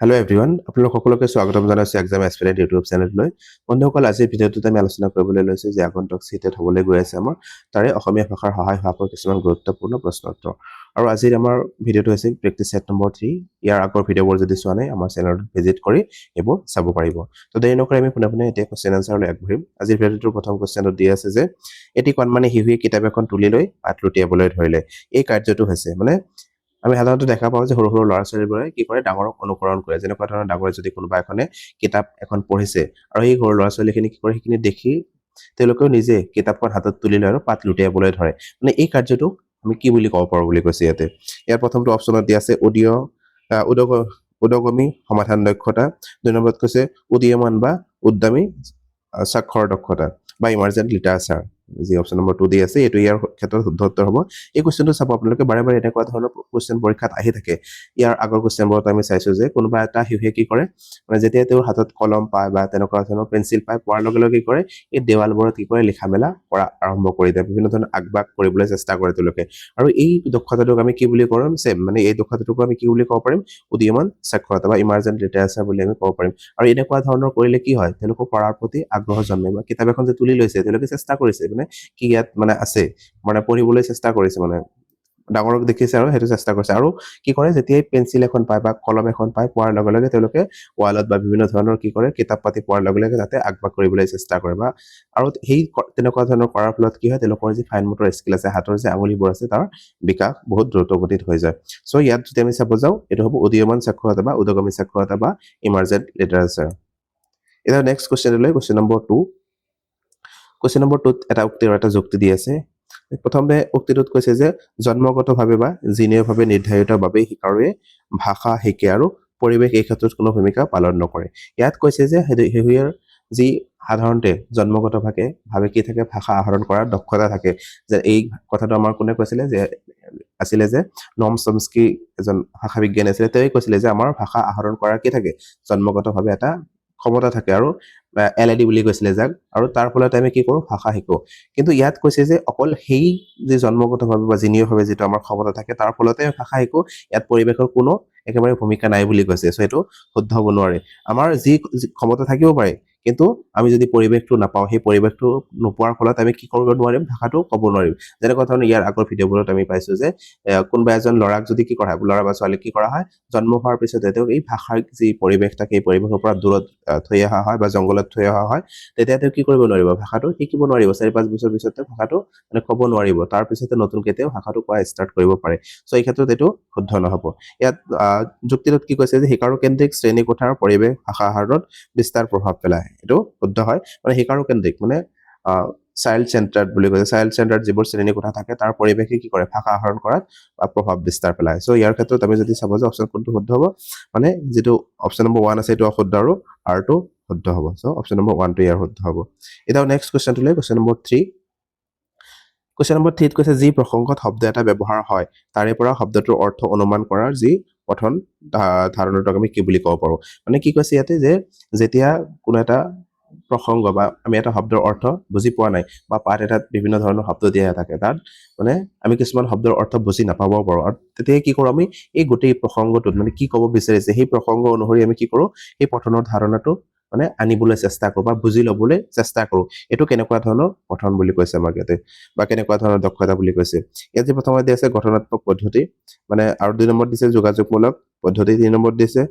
Hello' everyone, আপোনালোক সকলোকে স্বাগতম জনাইছোঁ এক্সাম এছপিৰেণ্ট ইউটিউব চেনেললৈ। বন্ধুসকল, আজিৰ ভিডিঅ'টোত আমি আলোচনা কৰিবলৈ লৈছোঁ যে আগন্তুক চিটেট হ'বলৈ গৈ আছে আমাৰ তাৰে অসমীয়া ভাষাৰ সহায় হোৱাকৈ কিছুমান গুৰুত্বপূৰ্ণ প্ৰশ্ন উত্তৰ। আৰু আজিৰ আমাৰ ভিডিঅ'টো হৈছে প্ৰেক্টিছ ছেট নম্বৰ 3। ইয়াৰ আগৰ ভিডিঅ'বোৰ যদি চোৱা নাই, আমাৰ চেনেলটোত ভিজিট কৰি এইবোৰ চাব পাৰিব। তো দেৰি নকৰি আমি পোনে পোনে এতিয়া কুৱেশ্যন আনচাৰলৈ আগবাঢ়িম। আজিৰ ভিডিঅ'টোৰ প্ৰথম কুৱেশ্যনটো দি আছে যে এটি কণমানি শিশুৱে কিতাপ এখন তুলি লৈ পাত লুটিয়াবলৈ ধৰিলে। এই কাৰ্যটো হৈছে আমি সাধাৰণতে দেখা পাওঁ যে সৰু সৰু ল'ৰা ছোৱালীবোৰে কি কৰে, ডাঙৰক অনুকৰণ কৰে। যেনেকুৱা ধৰণৰ ডাঙৰে যদি কোনোবা এখনে কিতাপ এখন পঢ়িছে আৰু সেই সৰু ল'ৰা ছোৱালীখিনি কি কৰে, সেইখিনি দেখি তেওঁলোকেও নিজে কিতাপখন হাতত তুলি লয় আৰু পাত লুটিয়াবলৈ ধৰে। এই কাৰ্যটো আমি কি বুলি ক'ব পাৰোঁ বুলি কৈছে ইয়াতে। ইয়াৰ প্ৰথমটো অপশ্যনত দিয়া আছে উদগমী সমাধান দক্ষতা। 2 নম্বৰত কৈছে উদীয়মান বা উদ্যমী স্বাক্ষৰ দক্ষতা বা ইমাৰ্জেণ্ট লিটাৰেচাৰ। যি অপশ্যন নম্বৰ 2 দি আছে, এইটো ইয়াৰ ক্ষেত্ৰত শুদ্ধ উত্তৰ হ'ব। এই কুৱেশ্যনটো চাব, আপোনালোকে বাৰে বাৰে এনেকুৱা ধৰণৰ কুৱেশ্যন পৰীক্ষাত আহি থাকে। ইয়াৰ আগৰ কুৱেশ্যনবোৰত আমি চাইছোঁ যে কোনোবা এটা শিশুৱে কি কৰে, যেতিয়া তেওঁৰ হাতত কলম পায় বা তেনেকুৱা ধৰণৰ পেঞ্চিল পায়, পোৱাৰ লগে লগে কি কৰে, এই দেৱালবোৰত কি কৰে, লিখা মেলা কৰা আৰম্ভ কৰি দিয়ে। বিভিন্ন ধৰণৰ আগবাগ কৰিবলৈ চেষ্টা কৰে তেওঁলোকে। আৰু এই দক্ষতাটোক আমি কি বুলি কৰিম, এই দক্ষতাটোক আমি কি বুলি ক'ব পাৰিম, উদীয়মান স্বাক্ষৰতা বা ইমাৰ্জেণ্ট লিটাৰেচাৰ বুলি আমি ক'ব পাৰিম। আৰু এনেকুৱা ধৰণৰ কৰিলে কি হয়, তেওঁলোকৰ পঢ়াৰ প্ৰতি আগ্ৰহ জন্মে। বা কিতাপ এখন যে তুলি লৈছে, তেওঁলোকে চেষ্টা কৰিছে কি ইয়াত আছে, পঢ়িবলৈ চেষ্টা কৰিছে, ডাঙৰক দেখিছে আৰু সেইটো চেষ্টা কৰিছে। আৰু কি কৰে, যেতিয়াই পেঞ্চিল এখন পায় বা কলম এখন পায়, পোৱাৰ লগে লগে তেওঁলোকে ৱালত বা বিভিন্ন ধৰণৰ কি কৰে, কিতাপ পাতি পোৱাৰ লগে লগে তাতে আগবাগ কৰিবলৈ চেষ্টা কৰে। আৰু সেই তেনেকুৱা ধৰণৰ কৰাৰ ফলত কি হয়, তেওঁলোকৰ যি ফাইন মটৰ স্কিল আছে, হাতৰ যে আঙুলিবোৰ আছে, তাৰ বিকাশ বহুত দ্ৰুতগতিত হৈ যায়। চ' ইয়াত যদি আমি চাব যাওঁ, এইটো হ'ব উদীয়মান স্বাক্ষৰতা বা উদগমী স্বাক্ষৰতা বা ইমাৰ্জেণ্ট লিটাৰেচাৰ। এতিয়া নেক্সট কুৱেশ্যনলৈ, কুৱেশ্যন নম্বৰ 2। কুৱেশ্যন নম্বৰ 2ত এটা উক্তি আৰু এটা যুক্তি দি আছে। প্ৰথমতে উক্তিটোত কৈছে যে জন্মগতভাৱে বা জিনীয়ভাৱে নিৰ্ধাৰিত বাবে শিকাৰুৱে ভাষা শিকে আৰু পৰিৱেশ এই ক্ষেত্ৰত কোনো ভূমিকা পালন নকৰে। ইয়াত কৈছে যে শিশুৰ যি সাধাৰণতে জন্মগতভাৱে কি থাকে, ভাষা আহৰণ কৰাৰ দক্ষতা থাকে। যে এই কথাটো আমাৰ কোনে কৈছিলে, যে নম চমস্কি এজন ভাষা বিজ্ঞানী আছিলে। তেওঁই কৈছিলে যে আমাৰ ভাষা আহৰণ কৰাৰ কি থাকে, জন্মগতভাৱে এটা ক্ষমতা থাকে। আৰু LAD বুলি কৈছিলে যাক। আৰু তাৰ ফলত আমি কি কৰোঁ, ভাষা শিকোঁ। কিন্তু ইয়াত কৈছে যে অকল সেই যে জন্মগতভাৱে বা জিনীয়ভাৱে যিটো আমাৰ ক্ষমতা থাকে, তাৰ ফলতে ভাষা শিকোঁ, ইয়াত পৰিৱেশৰ কোনো একেবাৰে ভূমিকা নাই বুলি কৈছে। চ' এইটো শুদ্ধ হ'ব নোৱাৰে। আমাৰ যি ক্ষমতা থাকিব পাৰে, কিন্তু আমি যদি পৰিৱেশটো নাপাওঁ, সেই পৰিৱেশটো নোপোৱাৰ ফলত আমি কি কৰিব নোৱাৰিম, ভাষাটো ক'ব নোৱাৰিম। যেনেকুৱা ধৰণৰ ইয়াৰ আগৰ ভিডিঅ'বোৰত আমি পাইছোঁ যে কোনোবা এজন ল'ৰাক যদি কি কৰা হয়, ল'ৰা বা ছোৱালীক কি কৰা হয়, জন্ম হোৱাৰ পিছতে তেওঁক এই ভাষাৰ যি পৰিৱেশ থাকে, এই পৰিৱেশৰ পৰা দূৰত থৈ অহা হয় বা জংঘলত থৈ অহা হয়। তেতিয়া তেওঁ কি কৰিব নোৱাৰিব, ভাষাটো শিকিব নোৱাৰিব। 4-5 বছৰ পিছতে ভাষাটো ক'ব নোৱাৰিব। তাৰ পিছতে নতুনকৈ তেওঁ ভাষাটো কোৱা ষ্টাৰ্ট কৰিব পাৰে। চ' এই ক্ষেত্ৰত এইটো শুদ্ধ নহ'ব। ইয়াত যুক্তিটোত কি কৈছে যে শিকাৰুকেন্দ্ৰিক শ্ৰেণীকোঠাৰ পৰিৱেশ ভাষা আহৰণত বিস্তাৰ প্ৰভাৱ পেলায়। এইটো শুদ্ধ হয়। শিকাৰুকেন্দ্ৰিক চাইল্ড চেণ্টাৰ্ড বুলি কৈছে। চাইল্ড চেণ্টাৰ্ড যিবোৰ শ্ৰেণীকোঠা থাকে, তাৰ পৰিৱেশে কি কৰে, ভাষা আহৰণ কৰাত প্ৰভাৱ বিস্তাৰ পেলায়। চ' ইয়াৰ ক্ষেত্ৰত আমি যদি চাব যে অপশ্যন কোনটো শুদ্ধ হ'ব, যিটো অপশ্যন নম্বৰ 1 আছে, এইটো অশুদ্ধ আৰু R2 শুদ্ধ হ'ব। চ' অপশ্যন নম্বৰ 1টো ইয়াৰ শুদ্ধ হ'ব। এতিয়া নেক্সট কুৱেশ্যনটোলৈ, কুৱেশ্যন নম্বৰ 3। কুৱেশ্যন নম্বৰ 3ত কৈছে যি প্ৰসংগত শব্দ এটা ব্যৱহাৰ হয়, তাৰে পৰা শব্দটোৰ অৰ্থ অনুমান কৰাৰ যি পঠন ধাৰণাটোক আমি কি বুলি ক'ব পাৰোঁ। কি কৈছে ইয়াতে, যে যেতিয়া কোনো এটা প্ৰসংগ বা আমি এটা শব্দৰ অৰ্থ বুজি পোৱা নাই, বা পাঠ এটাত বিভিন্ন ধৰণৰ শব্দ দিয়া থাকে, তাত আমি কিছুমান শব্দৰ অৰ্থ বুজি নাপাবও পাৰোঁ। আৰু তেতিয়া কি কৰোঁ, আমি এই গোটেই প্ৰসংগটোত কি ক'ব বিচাৰিছে, সেই প্ৰসংগ অনুসৰি আমি কি কৰোঁ, সেই পঠনৰ ধাৰণাটো আনিবলৈ চেষ্টা কৰোঁ বা বুজি ল'বলৈ চেষ্টা কৰোঁ। এইটো কেনেকুৱা ধৰণৰ পঠন বুলি কৈছে আমাক ইয়াতে, বা কেনেকুৱা ধৰণৰ দক্ষতা বুলি কৈছে। ইয়াত যি প্ৰথমতে দিয়া আছে গঠনাত্মক পদ্ধতি, আৰু 2 নম্বৰত দিছে যোগাযোগমূলক পদ্ধতি, 3 নম্বৰত দিছে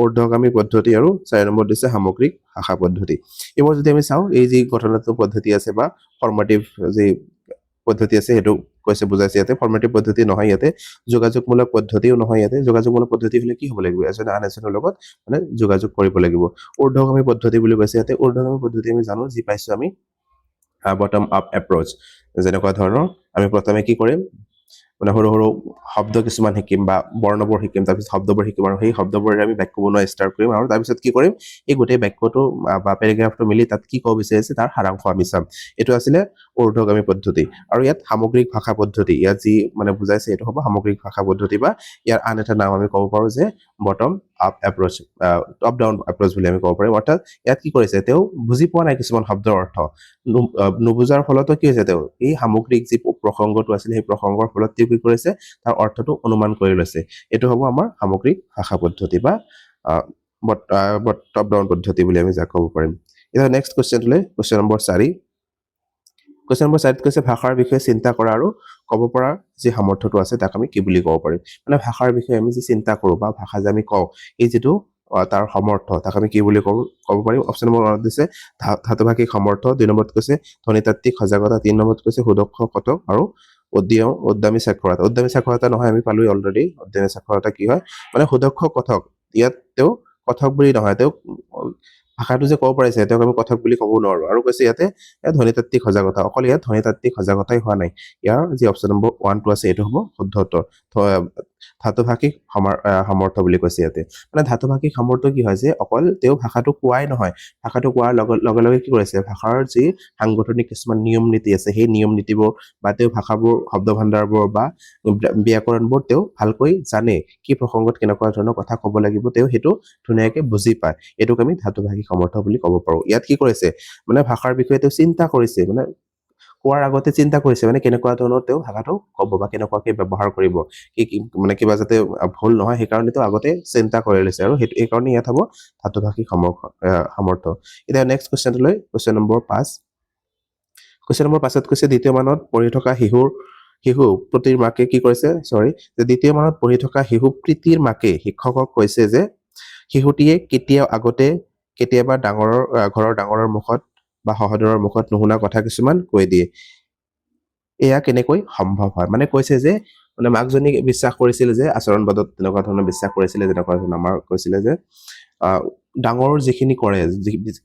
ঊৰ্ধ্বগামী পদ্ধতি, আৰু 4 নম্বৰত দিছে সামগ্ৰিক ভাষা পদ্ধতি। এইবোৰ যদি আমি চাওঁ, এই যি গঠনাত্মক পদ্ধতি আছে বা ফৰ্মেটিভ যি পদ্ধতি আছে, সেইটো বুজাইছে ইয়াতে। ফৰ্মেটিভ পদ্ধতি নহয় ইয়াতে, যোগাযোগমূলক পদ্ধতিও নহয় ইয়াতে। যোগাযোগমূলক পদ্ধতি হ'লে কি হ'ব লাগিব, এজনে আন এজনৰ লগত যোগাযোগ কৰিব লাগিব। ঊৰ্ধ্বগামী পদ্ধতি বুলি কৈছে ইয়াতে। ঊৰ্ধ্বগামী পদ্ধতি আমি জানো, যি পাইছোঁ আমি বটম আপ এপ্ৰচ। যেনেকুৱা ধৰণৰ আমি প্ৰথমে কি কৰিম, সৰু সৰু শব্দ কিছুমান শিকিম বা বৰ্ণবোৰ শিকিম, তাৰপিছত শব্দবোৰ শিকিম, আৰু সেই শব্দবোৰেৰে আমি বাক্য বনোৱা ষ্টাৰ্ট কৰিম। আৰু তাৰপিছত কি কৰিম, এই গোটেই বাক্যটো বা পেৰেগ্ৰাফটো মিলি তাত কি ক'ব বিচাৰিছে, তাৰ সাৰাংশ আমি চাম। এইটো আছিলে ঊৰ্ধ্বগামী পদ্ধতি। আৰু ইয়াত সামগ্ৰিক ভাষা পদ্ধতি, ইয়াত যি বুজাইছে, এইটো হ'ব সামগ্ৰিক ভাষা পদ্ধতি, বা ইয়াৰ আন এটা নাম আমি ক'ব পাৰোঁ যে bottom up approach, top down approach বুলি আমি ক'ব পাৰিম। অৰ্থাৎ ইয়াত কি কৰিছে, তেওঁ বুজি পোৱা নাই কিছুমান শব্দৰ অৰ্থ, নুবুজাৰ ফলতো কি হৈছে, তেওঁ এই সামগ্ৰিক যি প্ৰসংগটো আছিলে, সেই প্ৰসংগৰ ফলত তেওঁ কি কৰিছে, তাৰ অৰ্থটো অনুমান কৰি লৈছে। এইটো হ'ব আমাৰ সামগ্ৰিক ভাষা পদ্ধতি বা টপ ডাউন পদ্ধতি বুলি আমি যাক ক'ব পাৰিম এতিয়া নেক্সট কুৱেশ্যনটোলৈ কুৱেশ্যন নম্বৰ 4 কুৱেশ্যন নম্বৰ 4 কৈছে ভাষাৰ বিষয়ে চিন্তা কৰা আৰু ক'ব পৰা যি সামৰ্থ্যটো আছে তাক আমি কি বুলি ক'ব পাৰিম মানে ভাষাৰ বিষয়ে আমি যি চিন্তা কৰোঁ বা ভাষা যে আমি কওঁ এই যিটো তাৰ সামৰ্থ্য তাক আমি কি বুলি ক'ব পাৰিম অপশ্যন নম্বৰ 1 দিছে ধাতুভাষিক সামৰ্থ্য 2 নম্বৰত কৈছে ধ্বনিতাত্ত্বিক সজাগতা 3 নম্বৰত কৈছে সুদক্ষ কথক আৰু উদ্যমী সাক্ষৰতা নহয় আমি পালোই অলৰেডি উদ্যমী সাক্ষৰতা কি হয় মানে সুদক্ষ কথক ইয়াত তেওঁ কথক বুলি নহয় তেওঁ ভাষাটো যে ক'ব পাৰিছে তেওঁক আমি কথক বুলি ক'ব নোৱাৰো আৰু কৈছে ইয়াতে ধ্বনিতাত্ত্বিক সজাগতা অকল ইয়াত ধ্বনিতাত্ত্বিক সজাগতাই হোৱা নাই ইয়াৰ যি অপশ্যন নম্বৰ 1 টো আছে এইটো হ'ব শুদ্ধ উত্তৰ ধাতুভাষিক সামৰ্থ্য বুলি কৈছে ইয়াতে মানে ধাতুভাষিক সামৰ্থ্য কি হয় যে অকল তেওঁ ভাষাটো কোৱাই নহয় ভাষাটো কোৱাৰ লগে লগে কি কৰিছে ভাষাৰ যি সাংগঠনিক কিছুমান নিয়ম নীতি আছে সেই নিয়ম নীতিবোৰ বা তেওঁ ভাষাবোৰ শব্দ ভাণ্ডাৰবোৰ বা ব্যাকৰণবোৰ তেওঁ ভালকৈ জানে কি প্ৰসংগত কেনেকুৱা ধৰণৰ কথা ক'ব লাগিব তেওঁ সেইটো ধুনীয়াকৈ বুজি পায় এইটোক আমি ধাতুভাষিক সামৰ্থ্য বুলি ক'ব পাৰোঁ ইয়াত কি কৰিছে মানে ভাষাৰ বিষয়ে তেওঁ চিন্তা কৰিছে মানে কোৱাৰ আগতে চিন্তা কৰিছে মানে কেনেকুৱা ধৰণৰ তেওঁ ভাষাটো ক'ব বা কেনেকুৱাকৈ ব্যৱহাৰ কৰিব কি মানে কিবা যাতে ভুল নহয় সেইকাৰণে তেওঁ আগতে চিন্তা কৰি লৈছে আৰু সেইকাৰণে ইয়াত হ'ব ধাতুভাষিক সামৰ্থ্য এতিয়া নেক্সট কুৱেশ্যনটোলৈ কুৱেশ্যন নম্বৰ 5 কুৱেশ্যন নম্বৰ 5ত কৈছে দ্বিতীয় মানত পঢ়ি থকা শিশু প্ৰীতিৰ মাকে কি কৰিছে যে দ্বিতীয় মানত পঢ়ি থকা শিশু প্ৰীতিৰ মাকে শিক্ষকক কৈছে যে শিশুটিয়ে কেতিয়াবা ঘৰৰ ডাঙৰৰ মুখত বা সহোদৰৰ মুখত নুশুনা কথা কিছুমান কৈ দিয়ে এয়া কেনেকৈ সম্ভৱ হয় মানে কৈছে যে মানে মাকজনী বিশ্বাস কৰিছিল যে আচৰণবাদত তেনেকুৱা ধৰণৰ বিশ্বাস কৰিছিলে যেনেকুৱা ধৰণৰ আমাৰ কৈছিলে যে ডাঙৰ যিখিনি কৰে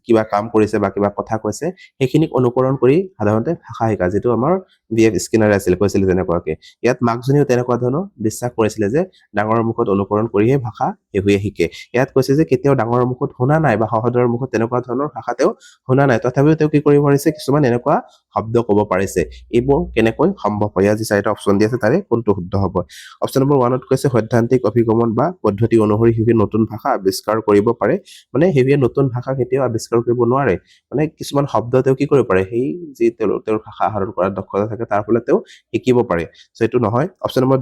কিবা কাম কৰিছে বা কিবা কথা কৈছে সেইখিনিক অনুকৰণ কৰি সাধাৰণতে ভাষা শিকা যিটো আমাৰ BF স্কিনাৰে কৈছিলে যেনেকুৱাকৈ ইয়াত মাকজনীও তেনেকুৱা ধৰণৰ বিশ্বাস কৰিছিলে যে ডাঙৰৰ মুখত অনুকৰণ কৰিহে ভাষা শিশুৱে শিকে ইয়াত কৈছে যে কেতিয়াও ডাঙৰৰ মুখত শুনা নাই বা সহোদৰৰ মুখত তেনেকুৱা ধৰণৰ ভাষা তেওঁ শুনা নাই তথাপিও তেওঁ কি কৰিব পাৰিছে কিছুমান এনেকুৱা শব্দ ক'ব পাৰিছে এইবোৰ কেনেকৈ সম্ভৱ হয় ইয়াত যি চাৰিটা অপশ্যন দি আছে তাৰে কোনটো শুদ্ধ হ'ব অপশ্যন নম্বৰ 1ত কৈছে সৈদ্ধান্তিক অভিগমন বা পদ্ধতি অনুসৰি শিশুৱে নতুন ভাষা আৱিষ্কাৰ কৰিব পাৰে মানে শিশুৱে নতুন ভাষা কেতিয়াও আৱিষ্কাৰ কৰিব নোৱাৰে মানে কিছুমান শব্দ তেওঁ কি কৰিব পাৰে সেই যি তেওঁৰ ভাষা আহৰণ কৰাৰ দক্ষতা থাকে তাৰ ফলত তেওঁ শিকিব পাৰে সো এইটো নহয় অপশ্যন নম্বৰ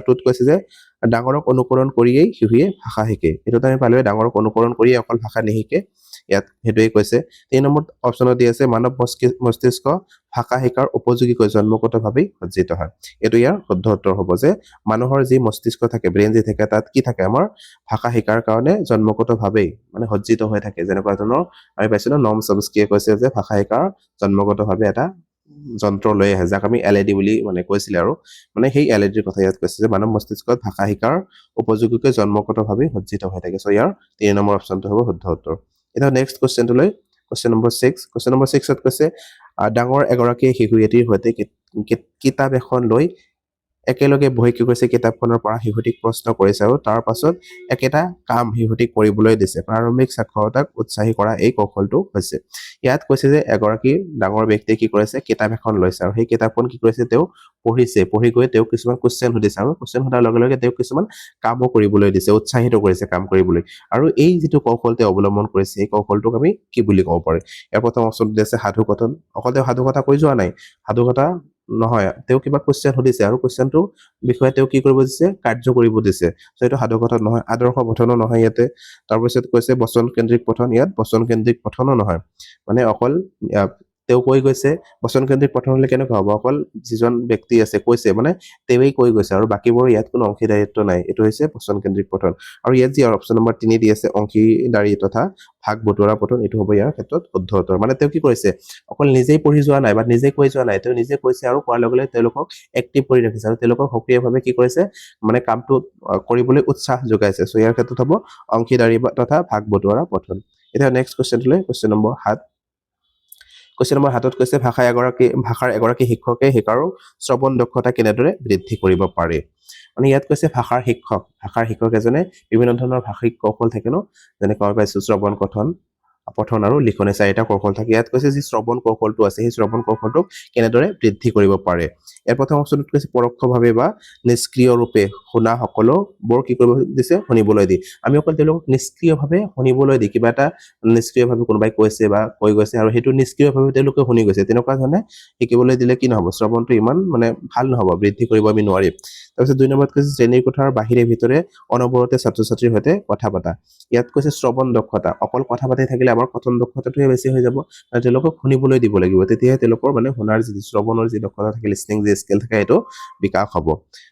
2ত কৈছে যে ডাঙৰক অনুকৰণ কৰিয়েই শিশুৱে ভাষা শিকে এইটোত আমি পালোৱে ডাঙৰক অনুকৰণ কৰিয়ে অকল ভাষা নিশিকে ইয়াত সেইটোৱে কৈছে 3 নম্বৰ অপশ্যনত দি আছে মানৱ মস্তিষ্ক ভাষা শিকাৰ উপযোগীকৈ জন্মগতভাৱেই সজ্জিত হয় এইটো ইয়াৰ শুদ্ধ উত্তৰ হ'ব যে মানুহৰ যি মস্তিষ্ক থাকে ব্ৰেইন যি থাকে তাত কি থাকে আমাৰ ভাষা শিকাৰ কাৰণে জন্মগতভাৱেই মানে সজ্জিত হৈ থাকে যেনেকুৱা ধৰণৰ আমি পাইছিলো নম চমস্কিয়ে কৈছে যে ভাষা শিকাৰ জন্মগতভাৱে এটা যন্ত্ৰ লৈ আহে যাক আমি LED বুলি মানে কৈছিলে আৰু মানে সেই LED কথা ইয়াত কৈছে যে মানৱ মস্তিষ্কত ভাষা শিকাৰ উপযোগীকৈ জন্মগতভাৱে সজ্জিত হৈ থাকে সো ইয়াৰ 3 নম্বৰ অপশ্যনটো হ'ব শুদ্ধ উত্তৰ এতিয়া নেক্সট কুৱেশ্যনটোলৈ কুৱেশ্যন নম্বৰ 6ত কৈছে ডাঙৰ এগৰাকী শিশু এটিৰ সৈতে কিতাপ এখন লৈ একেলগে বহি কি কৈছে কিতাপখনৰ পৰা শিশুটিক প্ৰশ্ন কৰিছে আৰু তাৰ পাছত একেটা কাম শিশুটিক কৰিবলৈ দিছে প্ৰাৰম্ভিক সাক্ষৰতাক উৎসাহী কৰা এই কৌশলটো হৈছে ইয়াত কৈছে যে এগৰাকী ডাঙৰ ব্যক্তিয়ে কি কৰিছে কিতাপ এখন লৈছে আৰু সেই কিতাপখন কি কৰিছে তেওঁ পঢ়ি গৈ তেওঁ কিছুমান কুৱেশ্যন সুধিছে আৰু কুৱেশ্যন সোধাৰ লগে লগে তেওঁ কিছুমান কামো কৰিবলৈ দিছে উৎসাহিত কৰিছে কাম কৰিবলৈ আৰু এই যিটো কৌশল তেওঁ অৱলম্বন কৰিছে এই কৌশলটোক আমি কি বুলি ক'ব পাৰি ইয়াৰ প্ৰথম অপশ্যন দি আছে সাধু কথন অকল তেওঁ সাধু কথা কৈ যোৱা নাই সাধু কথা নহয় তেওঁ কিবা কুৱেশ্যন সুধিছে আৰু কুৱেশ্যনটো বিষয়ে তেওঁ কি কৰিব দিছে কাৰ্য কৰিব দিছে সো এইটো সাধু কথা নহয় আদৰ্শ পঠনো নহয় ইয়াতে তাৰপিছত কৈছে বচন কেন্দ্ৰিক পঠন ইয়াত বচন কেন্দ্ৰিক পঠনো নহয় মানে অকল তেওঁ কৈ গৈছে বচন কেন্দ্ৰিক পঠন হলে কেনেকুৱা হ'ব অকল যিজন ব্যক্তি আছে কৈছে মানে তেওঁই কৈ গৈছে আৰু বাকীবোৰ ইয়াত কোনো অংশীদাৰিত্ব নাই এইটো হৈছে বচন কেন্দ্ৰিক পঠন আৰু ইয়াত যি অপশ্যন নম্বৰ 3 দি আছে অংশীদাৰী তথা ভাগ বতৰা পঠন এইটো হ'ব ইয়াৰ ক্ষেত্ৰত শুদ্ধ উত্তৰ মানে তেওঁ কি কৰিছে অকল নিজেই পঢ়ি যোৱা নাই বা নিজে কৈ যোৱা নাই তেওঁ নিজে কৈছে আৰু কোৱাৰ লগে লগে তেওঁলোকক এক্টিভ কৰি ৰাখিছে আৰু তেওঁলোকক সক্ৰিয়ভাৱে কি কৰিছে মানে কামটো কৰিবলৈ উৎসাহ যোগাইছে সো ইয়াৰ ক্ষেত্ৰত হ'ব অংশীদাৰী তথা ভাগ বতৰা পঠন এতিয়া নেক্সট কুৱেশ্যনটোলৈ কুৱেশ্যন নম্বৰ 7 কুৱেশ্যন নম্বৰ 7ত কৈছে ভাষাৰ এগৰাকী শিক্ষকে শিকাৰু শ্ৰৱণ দক্ষতা কেনেদৰে বৃদ্ধি কৰিব পাৰে মানে ইয়াত কৈছে ভাষাৰ শিক্ষক এজনে বিভিন্ন ধৰণৰ ভাষিক কৌশল থাকে ন যেনে মই পাইছো শ্ৰৱণ কথন পঠন আৰু লিখনি চাৰিটা কৌশল থাকে ইয়াত কৈছে যি শ্ৰৱণ কৌশলটো আছে সেই শ্ৰৱণ কৌশলটোক কেনেদৰে বৃদ্ধি কৰিব পাৰে ইয়াৰ প্ৰথম অপশ্যনত কৈছে পৰোক্ষভাৱে বা নিষ্ক্ৰিয় ৰূপে শুনা সকলোবোৰ কি কৰিব দিছে শুনিবলৈ দি আমি অকল তেওঁলোকক নিষ্ক্ৰিয়ভাৱে শুনিবলৈ দি কিবা এটা নিষ্ক্ৰিয়ভাৱে কোনোবাই কৈছে বা কৈ গৈছে আৰু সেইটো নিষ্ক্ৰিয়ভাৱে তেওঁলোকে শুনি গৈছে তেনেকুৱা ধৰণে শিকিবলৈ দিলে কি নহব শ্ৰৱণটো ইমান মানে ভাল নহব বৃদ্ধি কৰিব আমি নোৱাৰিম তাৰপিছত 2 নম্বৰত কৈছে শ্ৰেণীৰ কোঠাৰ বাহিৰে ভিতৰে অনবৰতে ছাত্ৰ ছাত্ৰীৰ সৈতে কথা পতা ইয়াত কৈছে শ্ৰৱণ দক্ষতা অকল কথা পাতি থাকিলে আমাৰ কথন দক্ষতাটোহে বেছি হৈ যাব আৰু তেওঁলোকক শুনিবলৈ দিব লাগিব তেতিয়াহে তেওঁলোকৰ মানে শুনাৰ যি শ্ৰৱণৰ যি দক্ষতা থাকে লিসনিং যি স্কিল থাকে এইটো বিকাশ হ'ব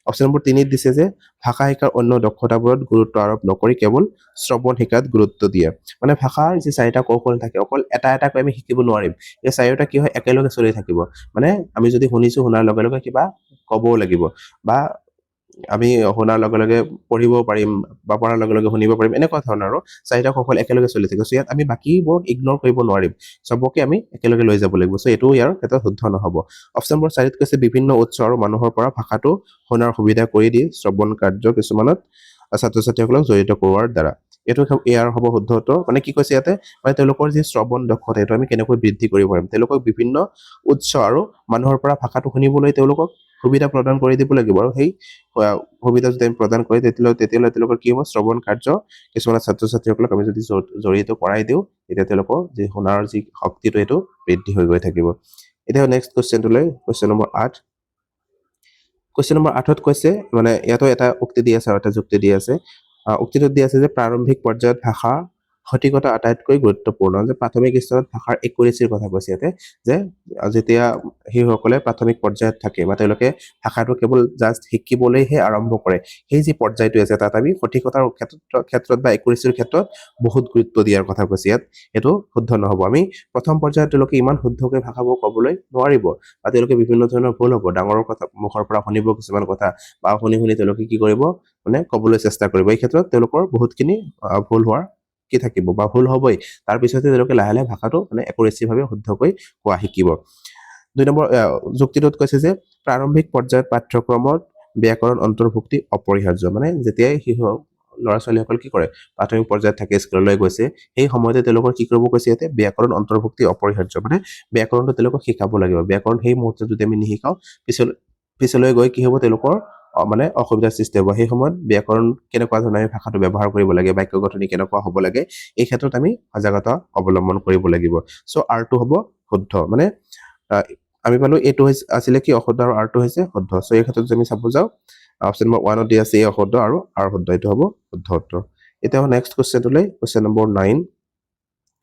অপশ্যন নম্বৰ 3 দিছে যে ভাষা শিকাৰ অন্য দক্ষতাবোৰত গুৰুত্ব আৰোপ নকৰি কেৱল শ্ৰৱণ শিকাত গুৰুত্ব দিয়ে মানে ভাষাৰ যি চাৰিটা কৌশল থাকে অকল এটা কৈ আমি শিকিব নোৱাৰিম এই চাৰিটা কি হয় একেলগে চলি থাকিব মানে আমি যদি শুনিছো শুনাৰ লগে লগে কিবা ক'বও লাগিব বা আমি শুনাৰ লগে লগে পঢ়িব পাৰিম বা পঢ়াৰ লগে লগে শুনিব পাৰিম এনেকুৱা ধৰণৰ আৰু চাৰিটা কৌশল একেলগে চলি থাকে সো ইয়াত আমি বাকীবোৰ ইগনৰ কৰিব নোৱাৰিম সবকে আমি একেলগে লৈ যাব লাগিব সো এইটো ইয়াৰ ক্ষেত্ৰত শুদ্ধ নহব অপশ্যন নম্বৰ 4 কৈছে বিভিন্ন উৎস আৰু মানুহৰ পৰা ভাষাটো শুনাৰ সুবিধা কৰি দি শ্ৰৱণ কাৰ্য কিছুমানত ছাত্ৰ ছাত্ৰীসকলক জড়িত কৰোৱাৰ দ্বাৰা এইটো ইয়াৰ হ'ব শুদ্ধ উত্তৰ মানে কি কৈছে ইয়াতে মানে তেওঁলোকৰ যি শ্ৰৱণ দক্ষতা এইটো আমি কেনেকৈ বৃদ্ধি কৰিব পাৰিম তেওঁলোকক বিভিন্ন উৎস আৰু মানুহৰ পৰা ভাষাটো শুনিবলৈ তেওঁলোকক সুবিধা প্ৰদান কৰি দিব লাগিব আৰু সেই সুবিধা যদি আমি প্ৰদান কৰি তেতিয়ালৈ তেওঁলোকৰ কি হ'ব শ্ৰৱণ কাৰ্য কিছুমান ছাত্ৰ ছাত্ৰীসকলক আমি যদি জড়িত কৰাই দিওঁ তেতিয়া তেওঁলোকৰ যি শুনাৰ যি শক্তিটো এইটো বৃদ্ধি হৈ গৈ থাকিব এতিয়া নেক্সট কুৱেশ্যনটোলৈ কুৱেশ্যন নম্বৰ 8 কুৱেশ্যন নম্বৰ 8ত কৈছে মানে ইয়াতো এটা উক্তি দি আছে আৰু এটা যুক্তি দি আছে উক্তিটোত দি আছে যে প্ৰাৰম্ভিক পৰ্যায়ত ভাষা সঠিকতা আটাইতকৈ গুৰুত্বপূৰ্ণ যে প্ৰাথমিক স্তৰত ভাষাৰ একুৰেচিৰ কথা কৈছে ইয়াতে যে যেতিয়া সেইসকলে প্ৰাথমিক পৰ্যায়ত থাকে বা তেওঁলোকে ভাষাটো কেৱল জাষ্ট শিকিবলৈহে আৰম্ভ কৰে সেই যি পৰ্যায়টো আছে তাত আমি সঠিকতাৰ ক্ষেত্ৰত বা একুৰেচিৰ ক্ষেত্ৰত বহুত গুৰুত্ব দিয়াৰ কথা কৈছে ইয়াত এইটো শুদ্ধ নহব আমি প্ৰথম পৰ্যায়ত তেওঁলোকে ইমান শুদ্ধকৈ ভাষাবোৰ ক'বলৈ নোৱাৰিব বা তেওঁলোকে বিভিন্ন ধৰণৰ ভুল হ'ব ডাঙৰৰ কথা মুখৰ পৰা শুনিব কিছুমান কথা বা শুনি তেওঁলোকে কি কৰিব মানে ক'বলৈ চেষ্টা কৰিব এই ক্ষেত্ৰত তেওঁলোকৰ বহুতখিনি ভুল হোৱাৰ কি থাকিব বা ভুল হ'বই তাৰ পিছতে তেওঁলোকে লাহে লাহে ভাষাটো মানে একুৰেচি ভাৱে শুদ্ধকৈ কোৱা শিকিব 2 নম্বৰ যুক্তিটোত কৈছে যে প্ৰাৰম্ভিক পৰ্যায়ত পাঠ্যক্ৰমত ব্যাকৰণ অন্তৰ্ভুক্তি অপৰিহাৰ্য মানে যেতিয়াই ল'ৰা ছোৱালীসকল কি কৰে প্ৰাথমিক পৰ্যায়ত থাকে স্কুললৈ গৈছে সেই সময়তে তেওঁলোকৰ কি কৰিব কৈছে ইয়াতে ব্যাকৰণ অন্তৰ্ভুক্তি অপৰিহাৰ্য মানে ব্যাকৰণটো তেওঁলোকক শিকাব লাগিব ব্যাকৰণ সেই মুহূৰ্তত যদি আমি নিশিকাও পিছলৈ গৈ কি হ'ব তেওঁলোকৰ মানে অসুবিধাৰ সৃষ্টি হ'ব সেই সময়ত ব্যাকৰণ কেনেকুৱা ধৰণে আমি ভাষাটো ব্যৱহাৰ কৰিব লাগে বাক্য গঠনি কেনেকুৱা হ'ব লাগে এই ক্ষেত্ৰত আমি সজাগতা অৱলম্বন কৰিব লাগিব সো আৰটো হ'ব শুদ্ধ মানে আমি পালো এইটো আছিলে কি অশুদ্ধ আৰু আৰটো হৈছে শুদ্ধ সো এই ক্ষেত্ৰত যদি আমি চাব যাওঁ অপশ্যন নম্বৰ 1 দি আছে এই অশুদ্ধ আৰু আৰ শুদ্ধ এইটো হ'ব শুদ্ধ উত্তৰ এতিয়া নেক্সট কুৱেশ্যনটোলৈ কুৱেশ্যন নম্বৰ 9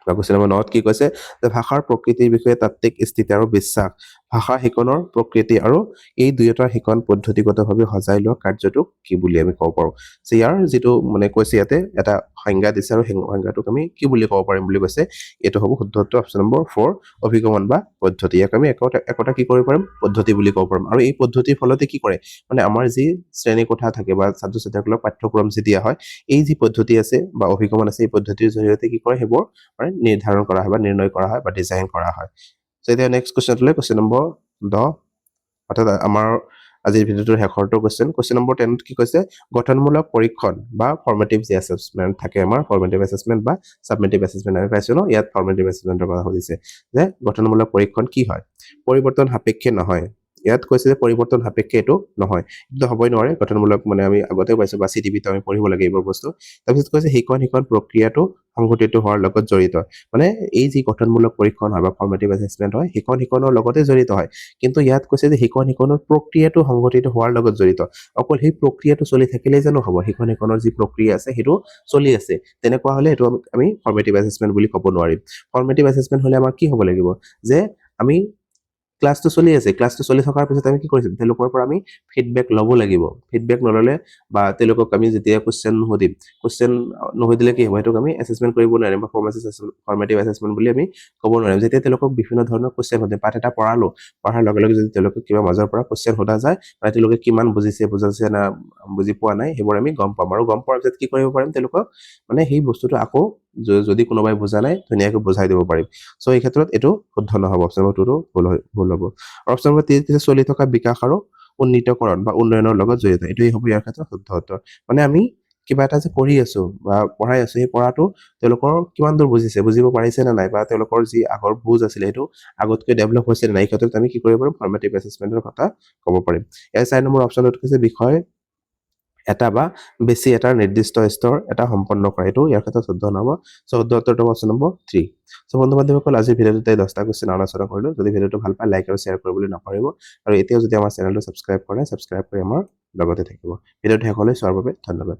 কুৱেশ্যন নম্বৰ 9 কি কৈছে যে ভাষাৰ প্ৰকৃতিৰ বিষয়ে তাত্ত্বিক স্থিতি আৰু বিশ্বাস ভাষা শিকনৰ প্ৰকৃতি আৰু এই দুয়োটা শিকন পদ্ধতিগতভাৱে সজাই লোৱা কাৰ্যটোক কি বুলি আমি ক'ব পাৰো যে ইয়াৰ যিটো মানে কৈছে ইয়াতে এটা সংজ্ঞা দিছে আৰু সংজ্ঞাটোক আমি কি বুলি ক'ব পাৰিম বুলি কৈছে এইটো হ'ব শুদ্ধ উত্তৰ অপশ্যন নম্বৰ 4 অভিগমন বা পদ্ধতি ইয়াক আমি একোটা কি কৰিব পাৰিম পদ্ধতি বুলি ক'ব পাৰিম আৰু এই পদ্ধতিৰ ফলতে কি কৰে মানে আমাৰ যি শ্ৰেণী কোঠা থাকে বা ছাত্ৰ ছাত্ৰীসকলৰ পাঠ্যক্ৰম যি দিয়া হয় এই যি পদ্ধতি আছে বা অভিগমন আছে এই পদ্ধতিৰ জৰিয়তে কি কৰে সেইবোৰ মানে নিৰ্ধাৰণ কৰা হয় বা নিৰ্ণয় কৰা হয় বা ডিজাইন কৰা হয় সো এতিয়া নেক্সট কুৱেশ্যনটোলৈ কুৱেশ্যন নম্বৰ 10 অৰ্থাৎ আমাৰ আজিৰ ভিডিঅ'টোৰ শেষৰটো কুৱেশ্যন নম্বৰ 10 কি কৈছে গঠনমূলক পৰীক্ষণ বা ফৰ্মেটিভ যি এছেছমেণ্ট থাকে আমাৰ ফৰ্মেটিভ এছেছমেণ্ট বা সাবমেটিভ এছেছমেণ্ট আমি পাইছো ন ইয়াত ফৰ্মেটিভ এছেছমেণ্টৰ কথা সুধিছে যে গঠনমূলক পৰীক্ষণ কি হয় পৰিৱৰ্তন সাপেক্ষে নহয় ইয়াত কৈছে যে পৰিৱৰ্তন সাপেক্ষে এইটো নহয় এইটো হ'বই নোৱাৰে গঠনমূলক মানে আমি আগতে পাইছো বা চিটিভিটো আমি পঢ়িব লাগে এইবোৰ বস্তু তাৰপিছত কৈছে শিকন প্ৰক্ৰিয়াটো সংঘটিত হোৱাৰ লগত জড়িত মানে এই যি গঠনমূলক পৰীক্ষণ হয় বা ফৰ্মেটিভ এছেছমেণ্ট হয় শিকনৰ লগতে জড়িত হয় কিন্তু ইয়াত কৈছে যে শিকনৰ প্ৰক্ৰিয়াটো সংঘটিত হোৱাৰ লগত জড়িত অকল সেই প্ৰক্ৰিয়াটো চলি থাকিলেই জানো হ'ব শিকনৰ যি প্ৰক্ৰিয়া আছে সেইটো চলি আছে তেনেকুৱা হ'লে এইটো আমি ফৰ্মেটিভ এছেছমেণ্ট বুলি ক'ব নোৱাৰিম ফৰ্মেটিভ এছেছমেণ্ট হ'লে আমাৰ কি হ'ব লাগিব যে আমি ক্লাছটো চলি আছে ক্লাছটো চলি থকাৰ পিছত আমি কি কৰিম তেওঁলোকৰ পৰা আমি ফিডবেক ল'ব লাগিব ফিডবেক নললে বা তেওঁলোকক আমি যেতিয়া কোৱেশ্চন নুসুধিম কোৱেশ্চন নুসুধিলে কি হ'ব এইটোক আমি এছেছমেণ্ট কৰিব নোৱাৰিম বা ফৰ্মেটিভ এছেছমেণ্ট বুলি আমি ক'ব নোৱাৰিম যেতিয়া তেওঁলোকক বিভিন্ন ধৰণৰ কোৱেশ্চন সুধিম পাঠ এটা পঢ়াৰ লগে লগে যদি তেওঁলোকক কিবা মাজৰ পৰা কোৱেশ্চন সোধা যায় মানে তেওঁলোকে কিমান বুজিছে না বুজি পোৱা নাই সেইবোৰ আমি গম পাম আৰু গম পোৱাৰ পিছত কি কৰিব পাৰিম তেওঁলোকক মানে সেই বস্তুটো আকৌ যদি কোনোবাই বুজা নাই ধুনীয়াকৈ বুজাই দিব পাৰিম সো এই ক্ষেত্ৰত এইটো শুদ্ধ নহ'ব অপশ্যন নম্বৰ 2 ভুল হ'ব অপশ্যন নম্বৰ 3 চলি থকা বিকাশ আৰু উন্নীতকৰণ বা উন্নয়নৰ লগত জড়িত এইটোই হ'ব ইয়াৰ ক্ষেত্ৰত শুদ্ধ উত্তৰ মানে আমি কিবা এটা যে কৰি আছো বা পঢ়াই আছো, সেই পঢ়াটো তেওঁলোকৰ কিমান দূৰ বুজিব পাৰিছে নে নাই, বা তেওঁলোকৰ যি আগৰ বুজ আছিলে সেইটো আগতকৈ ডেভেলপ হৈছে নে নাই, এই ক্ষেত্ৰত আমি কি কৰিব পাৰিম, ফৰ্মেটিভ এছেচমেণ্টৰ কথা ক'ব পাৰিম। ইয়াৰ 4 নম্বৰ অপশ্যনত হৈছে বিষয় এটা বা বেছি এটাৰ নিৰ্দিষ্ট স্তৰ এটা সম্পন্ন কৰা, এইটো ইয়াৰ ক্ষেত্ৰত 14 নহ'ব। চ' 74 অপশ্যন নম্বৰ 3। চ' বন্ধু বান্ধৱীসকল, আজিৰ ভিডিঅ'টোতে 10টা কুৱেশ্যন আলোচনা কৰিলোঁ। যদি ভিডিঅ'টো ভাল পায়, লাইক আৰু শ্বেয়াৰ কৰিবলৈ নাপাহৰিব। আৰু এতিয়াও যদি আমাৰ চেনেলটো ছাবস্ক্ৰাইব কৰা নাই, ছাবস্ক্ৰাইব কৰি আমাৰ লগতে থাকিব। ভিডিঅ'টো শেষলৈ চোৱাৰ বাবে ধন্যবাদ।